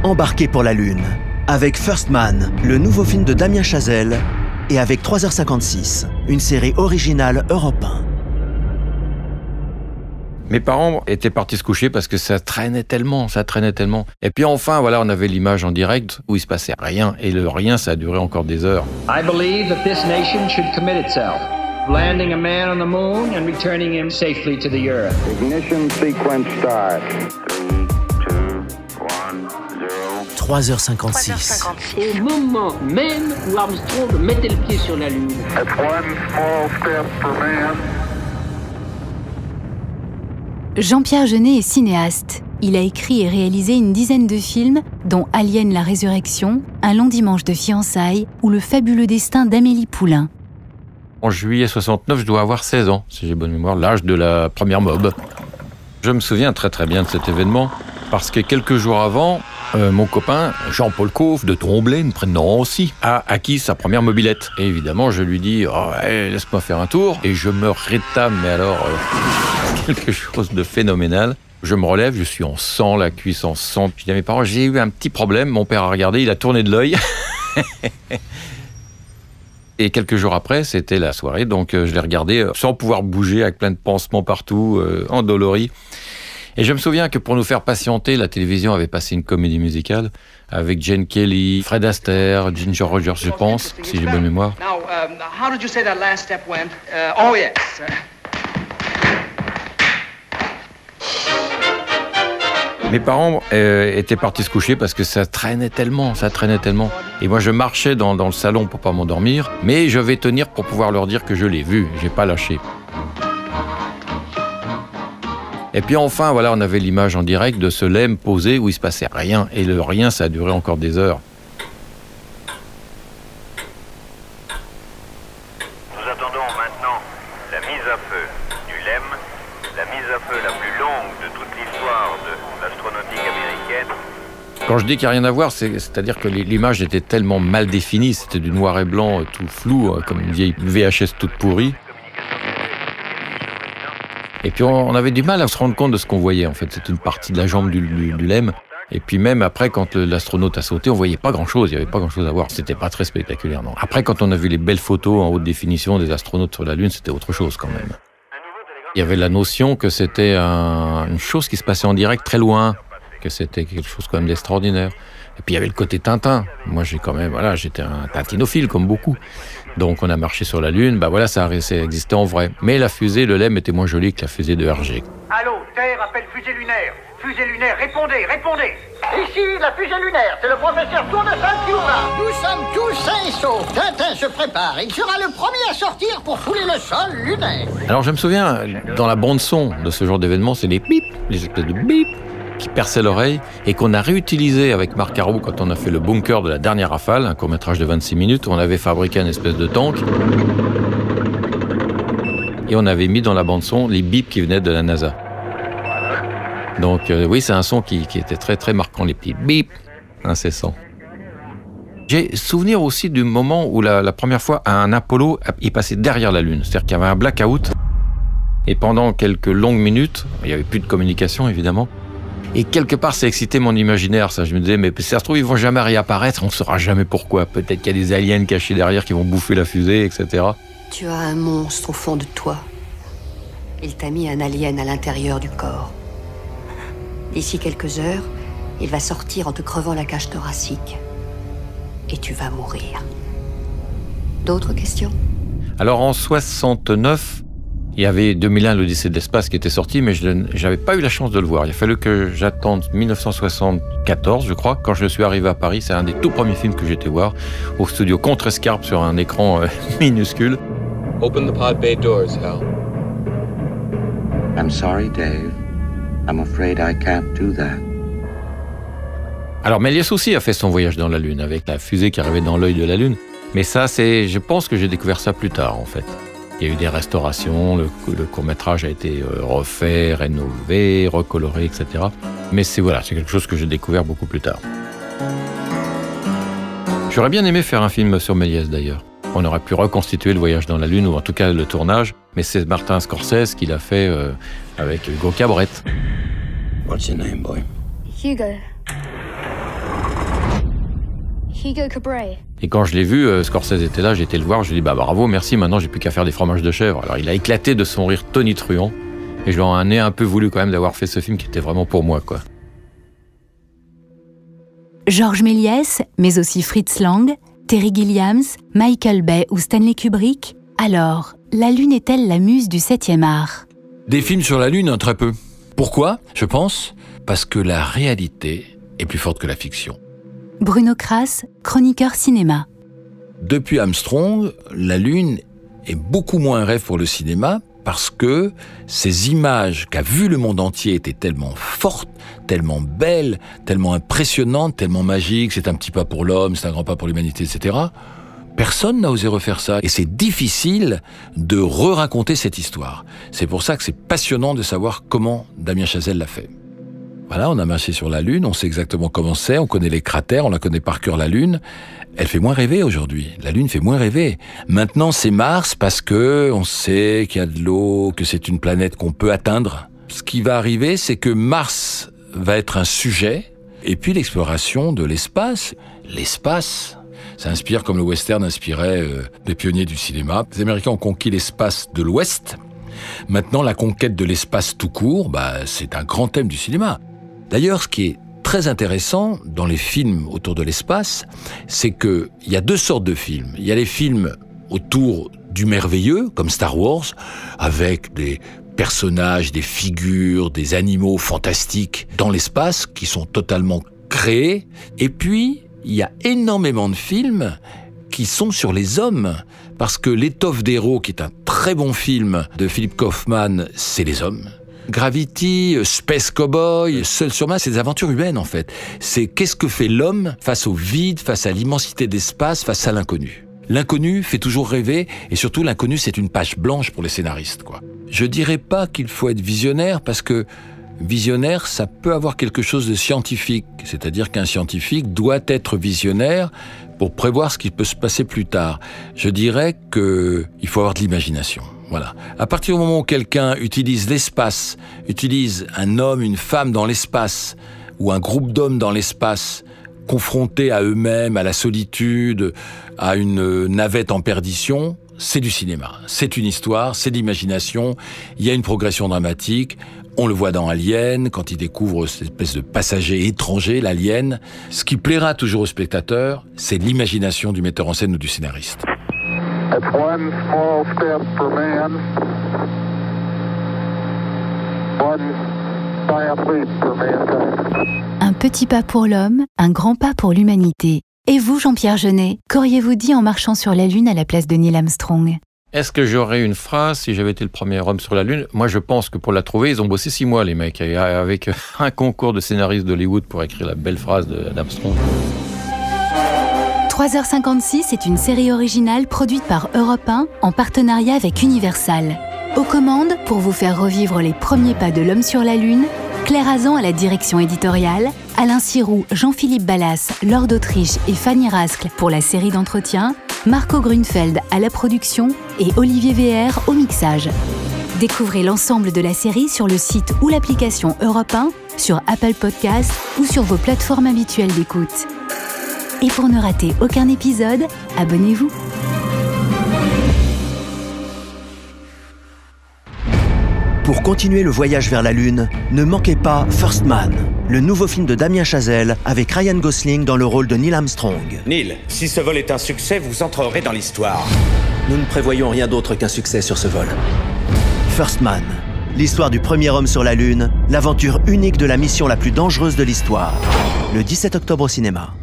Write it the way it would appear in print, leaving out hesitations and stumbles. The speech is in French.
Embarquez pour la Lune, avec First Man, le nouveau film de Damien Chazelle, et avec 3h56, une série originale Europe 1. Mes parents étaient partis se coucher parce que ça traînait tellement. Et puis enfin, voilà, on avait l'image en direct où il se passait rien. Et le rien, ça a duré encore des heures. I believe that this nation should commit itself, landing a man on the moon and returning him safely to the earth. Ignition sequence start. 3h56. Au moment même où Armstrong mettait le pied sur la Lune. That's one small step for man. Jean-Pierre Jeunet est cinéaste. Il a écrit et réalisé une dizaine de films, dont Alien la Résurrection, Un long dimanche de fiançailles ou Le fabuleux destin d'Amélie Poulain. En juillet 69, je dois avoir 16 ans, si j'ai bonne mémoire, l'âge de la première mob. Je me souviens très très bien de cet événement, parce que quelques jours avant, mon copain Jean-Paul Cauve de Tromblay, me prénom aussi, a acquis sa première mobilette. Et évidemment, je lui dis laisse-moi faire un tour. Et je me rétame, mais alors quelque chose de phénoménal. Je me relève, je suis en sang, la cuisse en sang. Puis je dis à mes parents, j'ai eu un petit problème. Mon père a regardé, il a tourné de l'œil. Et quelques jours après, c'était la soirée, donc je l'ai regardé sans pouvoir bouger, avec plein de pansements partout, endolori. Et je me souviens que pour nous faire patienter, la télévision avait passé une comédie musicale avec Jane Kelly, Fred Astaire, Ginger Rogers, je pense, si j'ai bonne mémoire. Now, how did you say that last step went? Oh yes. Mes parents étaient partis se coucher parce que ça traînait tellement. Et moi, je marchais dans le salon pour pas m'endormir, mais je vais tenir pour pouvoir leur dire que je l'ai vu, j'ai pas lâché. Et puis enfin, voilà, on avait l'image en direct de ce lemme posé où il se passait rien. Et le rien, ça a duré encore des heures. Nous attendons maintenant la mise à feu du LEM, la mise à feu la plus longue de toute l'histoire de l'astronautique américaine. Quand je dis qu'il n'y a rien à voir, c'est-à-dire que l'image était tellement mal définie, c'était du noir et blanc tout flou, comme une vieille VHS toute pourrie. Et puis on avait du mal à se rendre compte de ce qu'on voyait, en fait. C'était une partie de la jambe du LEM. Et puis même après, quand l'astronaute a sauté, on voyait pas grand-chose, il y avait pas grand-chose à voir. C'était pas très spectaculaire, non. Après, quand on a vu les belles photos en haute définition des astronautes sur la Lune, c'était autre chose quand même. Il y avait la notion que c'était une chose qui se passait en direct très loin, que c'était quelque chose quand même d'extraordinaire. Et puis il y avait le côté Tintin. Moi, j'étais un tintinophile comme beaucoup. Donc on a marché sur la Lune, ça existait en vrai. Mais la fusée, le LEM était moins jolie que la fusée de RG. Allô, Terre appelle fusée lunaire. Fusée lunaire, répondez. Ici, la fusée lunaire, c'est le professeur Tour de Ceinture là. Nous sommes tous sains et saufs. Tintin se prépare. Il sera le premier à sortir pour fouler le sol lunaire. Alors je me souviens, dans la bande-son de ce genre d'événement, c'est les bip, les espèces de bip qui perçaient l'oreille et qu'on a réutilisé avec Marc Caro quand on a fait le bunker de la dernière Rafale, un court-métrage de 26 minutes où on avait fabriqué une espèce de tank et on avait mis dans la bande-son les bips qui venaient de la NASA. Donc oui, c'est un son qui était très très marquant, les petits bip incessants. J'ai souvenir aussi du moment où la première fois un Apollo est passé derrière la Lune, c'est-à-dire qu'il y avait un blackout et pendant quelques longues minutes, il n'y avait plus de communication évidemment. Et quelque part, ça excitait mon imaginaire, ça. Je me disais, mais si ça se trouve, ils vont jamais réapparaître, on ne saura jamais pourquoi. Peut-être qu'il y a des aliens cachés derrière qui vont bouffer la fusée, etc. Tu as un monstre au fond de toi. Il t'a mis un alien à l'intérieur du corps. D'ici quelques heures, il va sortir en te crevant la cage thoracique. Et tu vas mourir. D'autres questions ? Alors en 69... il y avait 2001, l'Odyssée de l'espace qui était sorti, mais je n'avais pas eu la chance de le voir. Il a fallu que j'attende 1974, je crois. Quand je suis arrivé à Paris, c'est un des tout premiers films que j'étais voir, au studio Contrescarpe sur un écran minuscule. Open the pod bay doors, Hal. I'm sorry, Dave. I'm afraid I can't do that. Alors Méliès aussi a fait son voyage dans la Lune, avec la fusée qui arrivait dans l'œil de la Lune. Mais ça, je pense que j'ai découvert ça plus tard, en fait. Il y a eu des restaurations, le court-métrage a été refait, rénové, recoloré, etc. Mais c'est quelque chose que j'ai découvert beaucoup plus tard. J'aurais bien aimé faire un film sur Méliès d'ailleurs. On aurait pu reconstituer le voyage dans la Lune, ou en tout cas le tournage, mais c'est Martin Scorsese qui l'a fait avec Hugo Cabret. What's your name, boy? Hugo. Hugo Cabret. Et quand je l'ai vu, Scorsese était là, j'ai été le voir, je lui ai dit bravo, merci, maintenant j'ai plus qu'à faire des fromages de chèvre. Alors il a éclaté de son rire tonitruant, et je lui en ai un peu voulu quand même d'avoir fait ce film qui était vraiment pour moi, quoi. Georges Méliès, mais aussi Fritz Lang, Terry Gilliam, Michael Bay ou Stanley Kubrick. Alors, la Lune est-elle la muse du 7e art ? Des films sur la Lune, très peu. Pourquoi ? Je pense parce que la réalité est plus forte que la fiction. Bruno Kras, chroniqueur cinéma. Depuis Armstrong, la Lune est beaucoup moins un rêve pour le cinéma parce que ces images qu'a vu le monde entier étaient tellement fortes, tellement belles, tellement impressionnantes, tellement magiques. C'est un petit pas pour l'homme, c'est un grand pas pour l'humanité, etc. Personne n'a osé refaire ça. Et c'est difficile de re-raconter cette histoire. C'est pour ça que c'est passionnant de savoir comment Damien Chazelle l'a fait. Voilà, on a marché sur la Lune, on sait exactement comment c'est, on connaît les cratères, on la connaît par cœur la Lune. Elle fait moins rêver aujourd'hui. La Lune fait moins rêver. Maintenant, c'est Mars parce que on sait qu'il y a de l'eau, que c'est une planète qu'on peut atteindre. Ce qui va arriver, c'est que Mars va être un sujet, et puis l'exploration de l'espace. L'espace, ça inspire comme le western inspirait des pionniers du cinéma. Les Américains ont conquis l'espace de l'Ouest. Maintenant, la conquête de l'espace tout court, c'est un grand thème du cinéma. D'ailleurs, ce qui est très intéressant dans les films autour de l'espace, c'est qu'il y a deux sortes de films. Il y a les films autour du merveilleux, comme Star Wars, avec des personnages, des figures, des animaux fantastiques dans l'espace qui sont totalement créés. Et puis, il y a énormément de films qui sont sur les hommes, parce que L'étoffe d'héros, qui est un très bon film de Philip Kaufman, c'est les hommes. Gravity, Space Cowboy, Seul sur Mars, c'est des aventures humaines en fait. C'est qu'est-ce que fait l'homme face au vide, face à l'immensité d'espace, face à l'inconnu. L'inconnu fait toujours rêver, et surtout l'inconnu c'est une page blanche pour les scénaristes, quoi. Je dirais pas qu'il faut être visionnaire, parce que visionnaire, ça peut avoir quelque chose de scientifique. C'est-à-dire qu'un scientifique doit être visionnaire pour prévoir ce qui peut se passer plus tard. Je dirais qu'il faut avoir de l'imagination. Voilà. À partir du moment où quelqu'un utilise l'espace, utilise un homme, une femme dans l'espace, ou un groupe d'hommes dans l'espace, confrontés à eux-mêmes, à la solitude, à une navette en perdition, c'est du cinéma. C'est une histoire, c'est de l'imagination, il y a une progression dramatique. On le voit dans Alien, quand il découvre cette espèce de passager étranger, l'alien. Ce qui plaira toujours au spectateur, c'est l'imagination du metteur en scène ou du scénariste. That's one small step for man, one giant leap for mankind. Un petit pas pour l'homme, un grand pas pour l'humanité. Et vous, Jean-Pierre Jeunet, qu'auriez-vous dit en marchant sur la Lune à la place de Neil Armstrong ? Est-ce que j'aurais une phrase si j'avais été le premier homme sur la Lune ? Moi, je pense que pour la trouver, ils ont bossé 6 mois, les mecs, avec un concours de scénaristes d'Hollywood pour écrire la belle phrase d'Armstrong. 3h56 est une série originale produite par Europe 1 en partenariat avec Universal. Aux commandes, pour vous faire revivre les premiers pas de l'homme sur la Lune, Claire Hazan à la direction éditoriale, Alain Siroux, Jean-Philippe Ballas, Laure d'Autriche et Fanny Rascle pour la série d'entretien, Marco Grunfeld à la production et Olivier VR au mixage. Découvrez l'ensemble de la série sur le site ou l'application Europe 1, sur Apple Podcasts ou sur vos plateformes habituelles d'écoute. Et pour ne rater aucun épisode, abonnez-vous. Pour continuer le voyage vers la Lune, ne manquez pas First Man, le nouveau film de Damien Chazelle avec Ryan Gosling dans le rôle de Neil Armstrong. Neil, si ce vol est un succès, vous entrerez dans l'histoire. Nous ne prévoyons rien d'autre qu'un succès sur ce vol. First Man, l'histoire du premier homme sur la Lune, l'aventure unique de la mission la plus dangereuse de l'histoire. Le 17 octobre au cinéma.